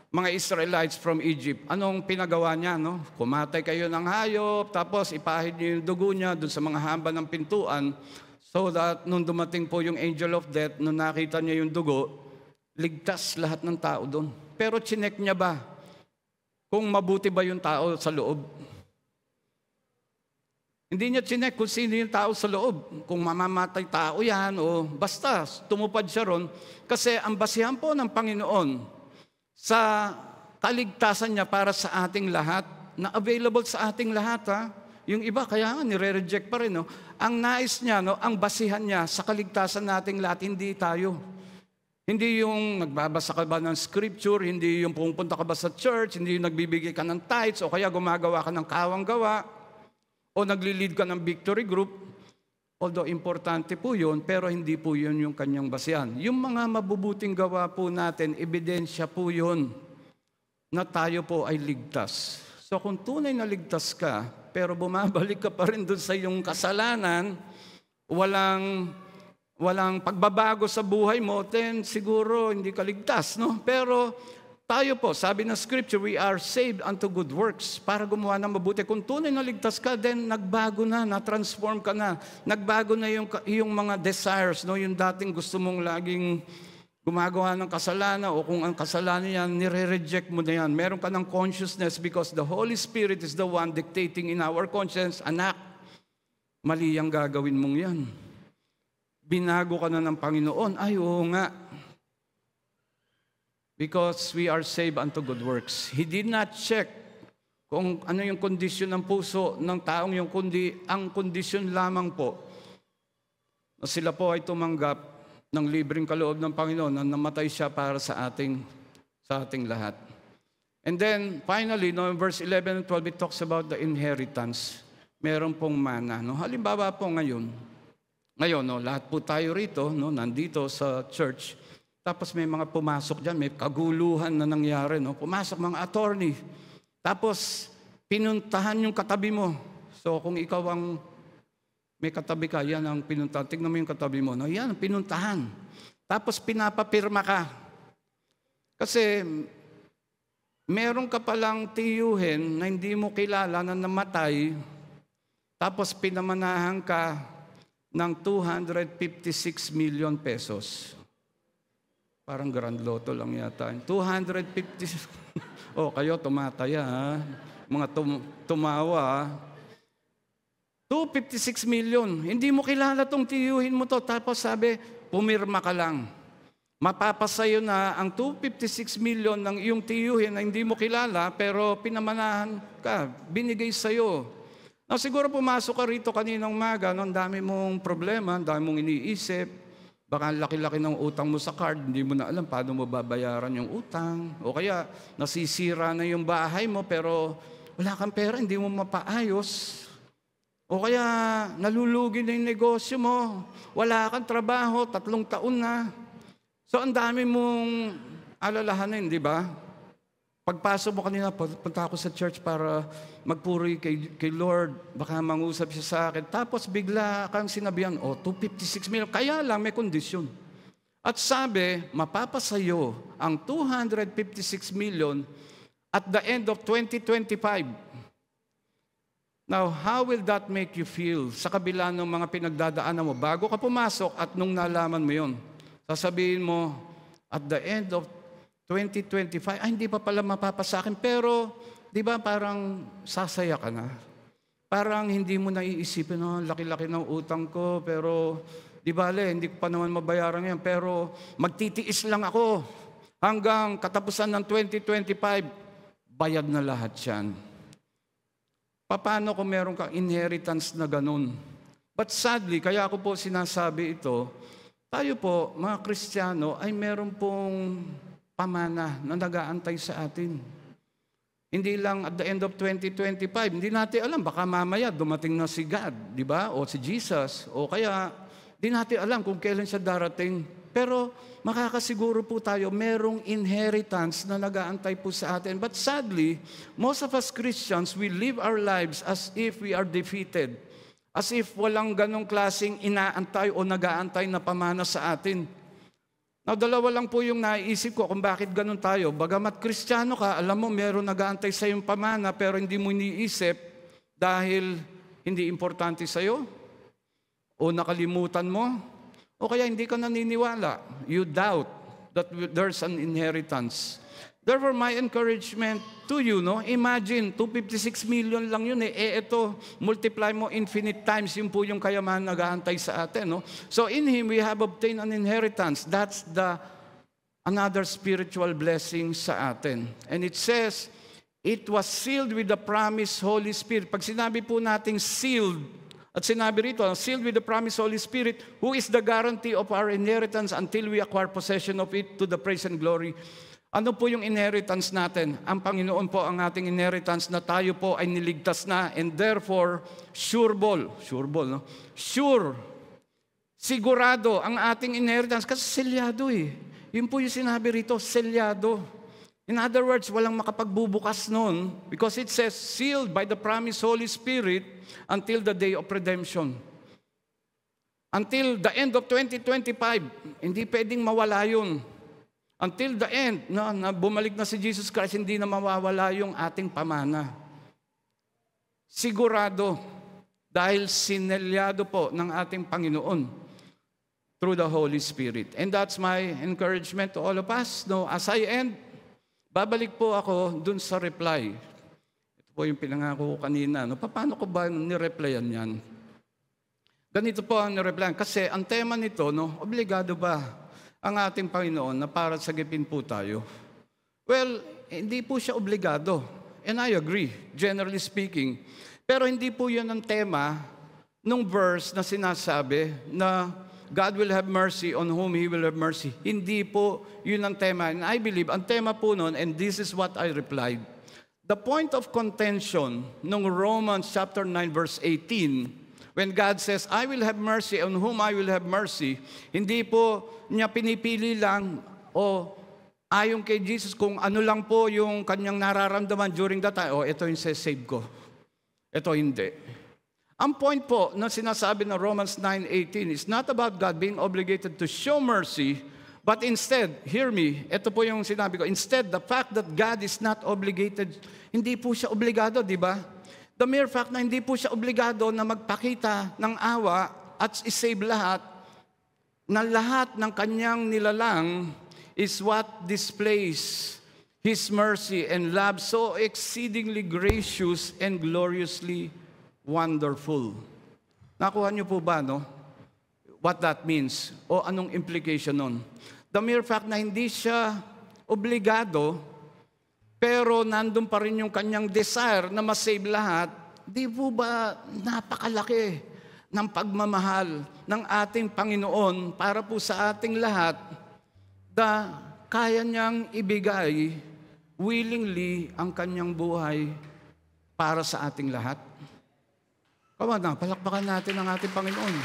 mga Israelites from Egypt, anong pinagawa niya? No? Kumatay kayo ng hayop, tapos ipahid niyo yung dugo niya doon sa mga hamba ng pintuan so that nung dumating po yung angel of death, nung nakita niya yung dugo, ligtas lahat ng tao doon. Pero chinek niya ba kung mabuti ba yung tao sa loob? Hindi niya chinek kung sino yung tao sa loob. Kung mamamatay tao yan o basta tumupad siya ron. Kasi ang basihan po ng Panginoon sa kaligtasan niya para sa ating lahat, na available sa ating lahat. Ha? Yung iba kaya nga nire-reject pa rin. No? Ang nais niya, no? Ang basihan niya sa kaligtasan nating lahat, hindi tayo. Hindi yung nagbabasa ka ba ng scripture, hindi yung pumunta ka ba sa church, hindi yung nagbibigay ka ng tithes o kaya gumagawa ka ng kawang gawa. O nagli-lead ka ng victory group, although importante po yun, pero hindi po yun yung kanyang basihan. Yung mga mabubuting gawa po natin, ebidensya po yun na tayo po ay ligtas. So kung tunay na ligtas ka, pero bumabalik ka pa rin doon sa iyong kasalanan, walang pagbabago sa buhay mo, then siguro hindi ka ligtas. No? Pero tayo po, sabi ng scripture, we are saved unto good works para gumawa ng mabuti. Kung tunay na ligtas ka, then nagbago na, na-transform ka na. Nagbago na yung mga desires, no? Yung dating gusto mong laging gumagawa ng kasalanan o kung ang kasalanan yan, nire-reject mo na yan. Meron ka ng consciousness because the Holy Spirit is the one dictating in our conscience, anak, mali ang gagawin mong yan. Binago ka na ng Panginoon. Ay, oo nga. Because we are saved unto good works. He did not check kung ano yung kondisyon ng puso ng taong yung kundi ang kondisyon lamang po na sila po ay tumanggap ng libreng kaloob ng Panginoon na namatay siya para sa ating lahat. And then finally, no, in verse 11 and 12, it talks about the inheritance. Meron pong mana. No? Halimbawa po ngayon, no, lahat po tayo rito, no, nandito sa church. Tapos may mga pumasok dyan, may kaguluhan na nangyari. No? Pumasok mga attorney. Tapos pinuntahan yung katabi mo. So kung ikaw ang may katabi ka, yan ang pinuntahan. Tignan mo yung katabi mo. No? Yan ang pinuntahan. Tapos pinapapirma ka. Kasi meron ka palang tiyuhin na hindi mo kilala na namatay. Tapos pinamanahan ka ng 256 million pesos. Parang grand lotto lang yata. 250. Oh, kayo tumataya, ha? Mga tumawa, ha? 256 million. Hindi mo kilala tong tiyuhin mo to. Tapos sabi, pumirma ka lang. Mapapasayo na ang 256 million ng iyong tiyuhin na hindi mo kilala, pero pinamanahan ka, binigay sa'yo. Now, siguro pumasok ka rito kaninang umaga, no? Ang dami mong problema, ang dami mong iniisip. Baka laki-laki ng utang mo sa card, hindi mo na alam paano mo babayaran yung utang. O kaya nasisira na yung bahay mo pero wala kang pera, hindi mo mapaayos. O kaya nalulugi na yung negosyo mo, wala kang trabaho, 3 taon na. So ang dami mong alalahanin, di ba? Pagpasok mo kanina, punta ako sa church para magpuri kay Lord. Baka mangusap siya sa akin. Tapos bigla kang sinabihan, 256 million. Kaya lang may kondisyon. At sabi, mapapasayo ang 256 million at the end of 2025. Now, how will that make you feel sa kabila ng mga pinagdadaanan mo? Bago ka pumasok at nung nalaman mo yon, sasabihin mo, at the end of 2025, hindi pa pala mapapasakin, pero di ba parang sasaya ka na? Parang hindi mo naiisipin, laki-laki ng utang ko, pero di bale, hindi ko pa naman mabayaran yan, pero magtitiis lang ako hanggang katapusan ng 2025, bayad na lahat yan. Paano kung meron kang inheritance na ganun? But sadly, kaya ako po sinasabi ito, tayo po, mga Kristiyano, ay meron pong pamana na nag-aantay sa atin. Hindi lang at the end of 2025, hindi natin alam, baka mamaya dumating na si God, di ba? O si Jesus, o kaya di natin alam kung kailan siya darating. Pero makakasiguro po tayo, merong inheritance na nag-aantay po sa atin. But sadly, most of us Christians, we live our lives as if we are defeated. As if walang ganong klaseng inaantay o nag-aantay na pamana sa atin. Now, dalawa lang po yung naiisip ko kung bakit ganon tayo. Bagamat Kristiyano ka, alam mo, meron nag-aantay sa iyong pamana, pero hindi mo iniisip dahil hindi importante sa iyo, o nakalimutan mo, o kaya hindi ka naniniwala. You doubt that there's an inheritance. Therefore, my encouragement to you, imagine, 256 million lang yun ito, multiply mo infinite times, yun po yung kayamanan nag-aantay sa atin. So in Him, we have obtained an inheritance. That's another spiritual blessing sa atin. And it says, it was sealed with the promised Holy Spirit. Pag sinabi po nating sealed, at sinabi rito, sealed with the promised Holy Spirit, who is the guarantee of our inheritance until we acquire possession of it to the praise and glory. Ano po yung inheritance natin? Ang Panginoon po ang ating inheritance na tayo po ay niligtas na and therefore sure, sigurado ang ating inheritance kasi selyado Yun po yung sinabi rito, selyado. In other words, walang makapagbubukas nun because it says sealed by the promised Holy Spirit until the day of redemption. Until the end of 2025, hindi pwedeng mawala yun. Until the end, na bumalik na si Jesus Christ, hindi na mawawala yung ating pamana. Sigurado, dahil sinelyado po ng ating Panginoon through the Holy Spirit. And that's my encouragement to all of us. As I end, babalik po ako dun sa reply. Ito po yung pinangako ko kanina. Paano ko ba nireplyan yan? Ganito po ang nireplyan. Kasi ang tema nito, obligado ba ang ating Panginoon na para sagipin po tayo? Well, hindi po siya obligado. And I agree, generally speaking. Pero hindi po yun ang tema nung verse na sinasabi na God will have mercy on whom He will have mercy. Hindi po yun ang tema. And I believe, ang tema po nun, and this is what I replied, the point of contention nung Romans chapter 9 verse 18, when God says, I will have mercy on whom I will have mercy, hindi po niya pinipili lang o ayon kay Jesus kung ano lang po yung kanyang nararamdaman during that time. Ito yung save ko. Ito hindi. Ang point po na sinasabi ng Romans 9:18 is not about God being obligated to show mercy, but instead, hear me, ito po yung sinabi ko, instead, the fact that God is not obligated, hindi po siya obligado, di ba? The mere fact na hindi po siya obligado na magpakita ng awa at isave lahat, na lahat ng kanyang nilalang is what displays His mercy and love so exceedingly gracious and gloriously wonderful. Nakuha niyo po ba, what that means? O anong implication nun? The mere fact na hindi siya obligado, pero nandun pa rin yung kanyang desire na masave lahat, di po ba napakalaki ng pagmamahal ng ating Panginoon para po sa ating lahat na kaya niyang ibigay willingly ang kanyang buhay para sa ating lahat? Come on, palakpakan natin ang ating Panginoon.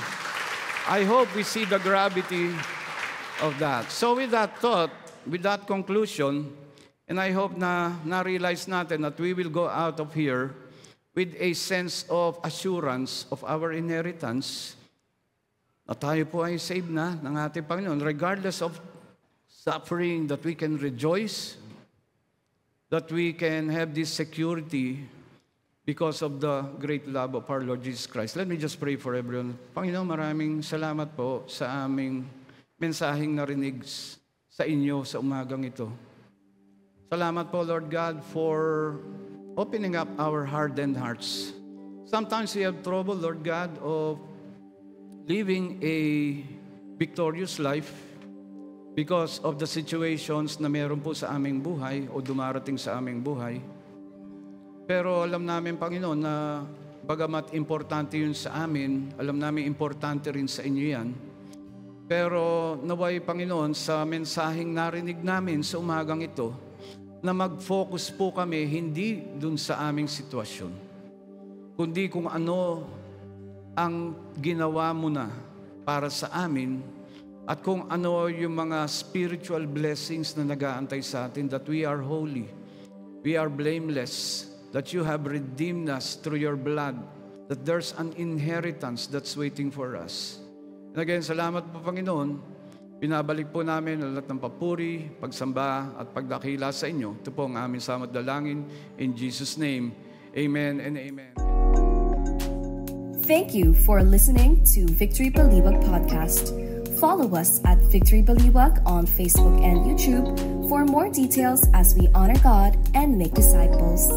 I hope we see the gravity of that. So with that thought, with that conclusion, And I hope na na-realize natin that we will go out of here with a sense of assurance of our inheritance, na tayo po ay saved na ng ating Panginoon, regardless of suffering, that we can rejoice, that we can have this security because of the great love of our Lord Jesus Christ. Let me just pray for everyone. Panginoon, maraming salamat po sa aming mensaheng narinig sa inyo sa umagang ito. Salamat po, Lord God, for opening up our hardened hearts. Sometimes we have trouble, Lord God, of living a victorious life because of the situations na meron po sa aming buhay o dumarating sa aming buhay. Pero alam namin, Panginoon, na bagamat importante yun sa amin, alam namin importante rin sa inyo yan. Pero naway, Panginoon, sa mensaheng narinig namin sa umagang ito, na mag-focus po kami hindi dun sa aming sitwasyon, kundi kung ano ang ginawa mo na para sa amin at kung ano yung mga spiritual blessings na nag-aantay sa atin, that we are holy, we are blameless, that you have redeemed us through your blood, that there's an inheritance that's waiting for us. And again, salamat po, Panginoon. Pinabalik po namin ang lahat ng papuri, pagsamba at pagdakila sa inyo. Ito po ang aming samot dalangin. In Jesus' name, amen and amen. Thank you for listening to Victory Baliwag Podcast. Follow us at Victory Baliwag on Facebook and YouTube for more details as we honor God and make disciples.